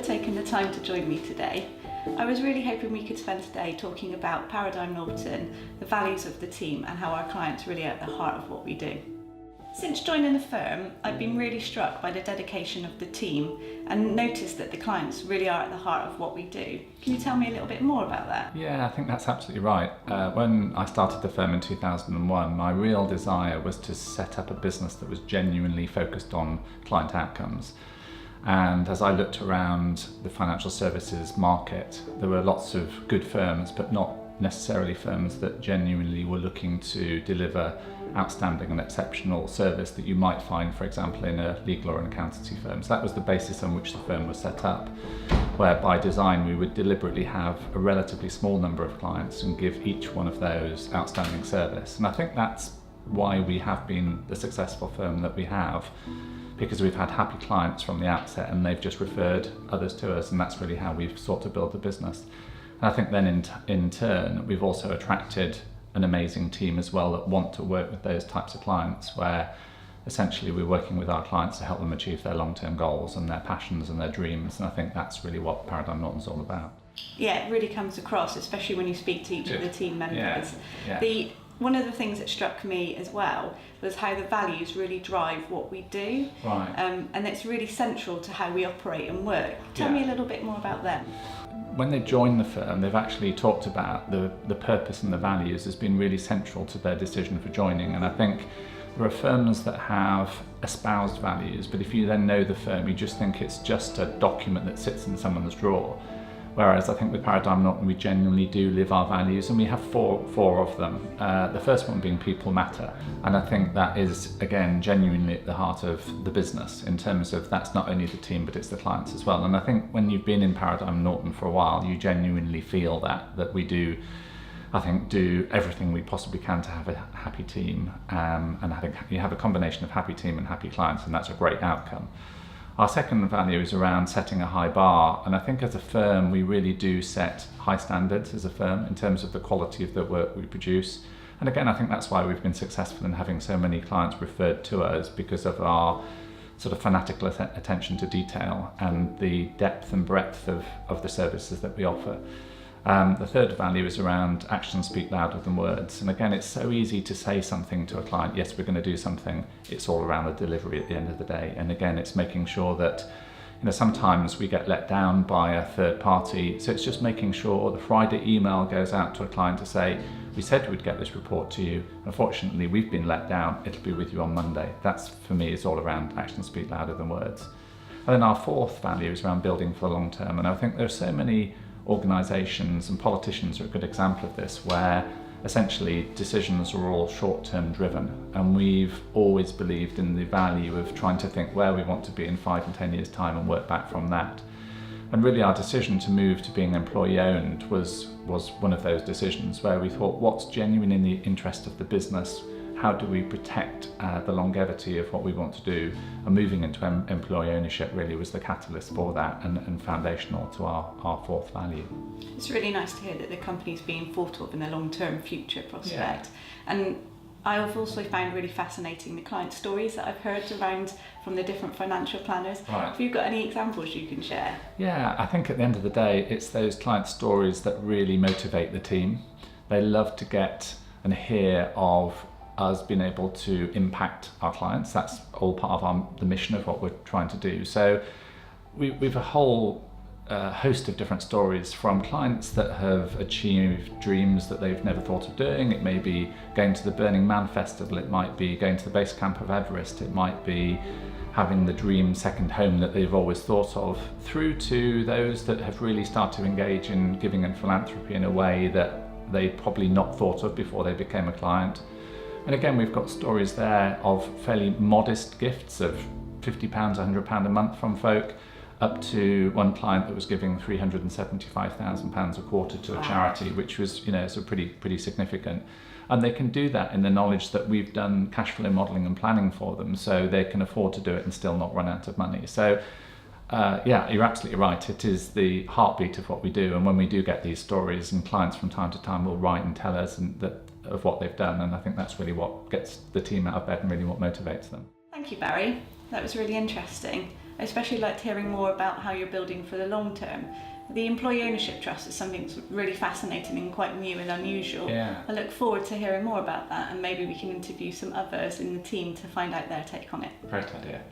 taking the time to join me today. I was really hoping we could spend today talking about Paradigm Norton, the values of the team and how our clients really are at the heart of what we do. Since joining the firm, I've been really struck by the dedication of the team and noticed that the clients really are at the heart of what we do. Can you tell me a little bit more about that? Yeah, I think that's absolutely right. When I started the firm in 2001, my real desire was to set up a business that was genuinely focused on client outcomes. And as I looked around the financial services market, there were lots of good firms, but not necessarily firms that genuinely were looking to deliver outstanding and exceptional service that you might find, for example, in a legal or an accountancy firm. So that was the basis on which the firm was set up, where by design we would deliberately have a relatively small number of clients and give each one of those outstanding service. And I think that's why we have been the successful firm that we have, because we've had happy clients from the outset and they've just referred others to us, and that's really how we've sought to build the business. And I think then in turn we've also attracted an amazing team as well that want to work with those types of clients, where essentially we're working with our clients to help them achieve their long-term goals and their passions and their dreams. And I think that's really what Paradigm Norton's all about. Yeah, it really comes across, especially when you speak to each of the team members. Yeah. One of the things that struck me as well was how the values really drive what we do. Right. And it's really central to how we operate and work. Tell me a little bit more about them. When they join the firm, they've actually talked about the purpose and the values has been really central to their decision for joining. And I think there are firms that have espoused values, but if you then know the firm, you just think it's just a document that sits in someone's drawer. Whereas I think with Paradigm Norton, we genuinely do live our values, and we have four of them. The first one being people matter. And I think that is, again, genuinely at the heart of the business, in terms of that's not only the team, but it's the clients as well. And I think when you've been in Paradigm Norton for a while, you genuinely feel that we do, I think, do everything we possibly can to have a happy team. And I think you have a combination of happy team and happy clients, and that's a great outcome. Our second value is around setting a high bar, and I think as a firm we really do set high standards as a firm in terms of the quality of the work we produce. And again, I think that's why we've been successful in having so many clients referred to us, because of our sort of fanatical attention to detail and the depth and breadth of the services that we offer. The third value is around actions speak louder than words. And again, it's so easy to say something to a client, yes, we're going to do something. It's all around the delivery at the end of the day. And again, it's making sure that, sometimes we get let down by a third party. So it's just making sure the Friday email goes out to a client to say, we said we'd get this report to you. Unfortunately, we've been let down. It'll be with you on Monday. That's, for me, is all around actions speak louder than words. And then our fourth value is around building for the long term. And I think there are so many organisations, and politicians are a good example of this, where essentially decisions are all short-term driven, and we've always believed in the value of trying to think where we want to be in 5 and 10 years time and work back from that. And really our decision to move to being employee owned was one of those decisions where we thought, what's genuine in the interest of the business? How do we protect the longevity of what we want to do? And moving into employee ownership really was the catalyst for that, and foundational to our fourth value. It's really nice to hear that the company's being thought of in a long-term future prospect. Yeah. And I've also found really fascinating the client stories that I've heard around from the different financial planners. Right. Have you got any examples you can share? Yeah, I think at the end of the day, it's those client stories that really motivate the team. They love to get and hear of us being able to impact our clients. That's all part of the mission of what we're trying to do. So we've a whole host of different stories from clients that have achieved dreams that they've never thought of doing. It may be going to the Burning Man Festival, it might be going to the base camp of Everest, it might be having the dream second home that they've always thought of, through to those that have really started to engage in giving and philanthropy in a way that they'd probably not thought of before they became a client. And again, we've got stories there of fairly modest gifts of £50, £100 a month from folk, up to one client that was giving £375,000 a quarter to a charity, which was, so pretty significant. And they can do that in the knowledge that we've done cash flow modelling and planning for them, so they can afford to do it and still not run out of money. So you're absolutely right. It is the heartbeat of what we do. And when we do get these stories, and clients from time to time will write and tell us of what they've done, and I think that's really what gets the team out of bed and really what motivates them. Thank you, Barry. That was really interesting. I especially liked hearing more about how you're building for the long term. The employee ownership trust is something that's really fascinating and quite new and unusual. Yeah. I look forward to hearing more about that, and maybe we can interview some others in the team to find out their take on it. Great idea.